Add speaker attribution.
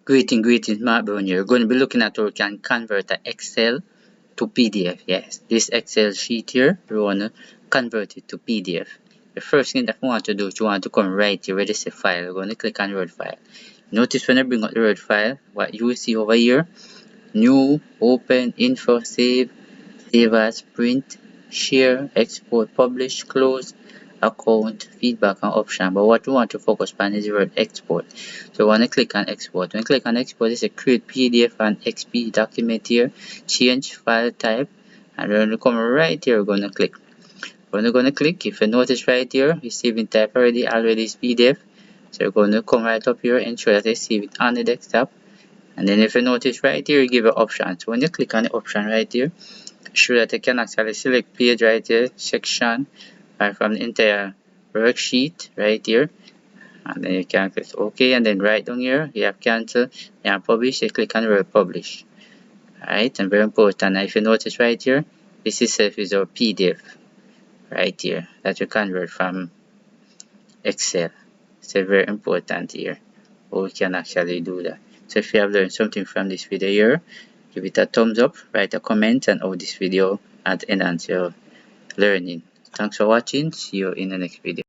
Speaker 1: Greetings, Mark Brown here. We're going to be looking at how we can convert an Excel to PDF. Yes, this Excel sheet here, we want to convert it to PDF. The first thing that we want to do is you want to come right here where this is file. We're going to click on Word file. Notice when I bring up the Word file, what you will see over here, new, open, info, save as, print, share, export, publish, close, account, feedback, and option. But what we want to focus on is the word export. So we want to click on export. When you click on export, it's a create PDF and XP document here, change file type, and when you come right here, we're going to click. When you're going to click, if you notice right here, it's saving type already is PDF. So you're going to come right up here, ensure that you save it on the desktop. And then if you notice right here, you give an option. So when you click on the option right here, sure that you can actually select page right here, section, right from the entire worksheet right here, and then you can click OK, and then right down here you have cancel, you have publish, you click on the word publish. Alright, and very important, if you notice right here, this itself is our PDF right here that you convert from Excel. So very important here, how we can actually do that. So if you have learned something from this video here, give it a thumbs up, write a comment, and how this video had enhanced your learning. Thanks for watching. See you in the next video.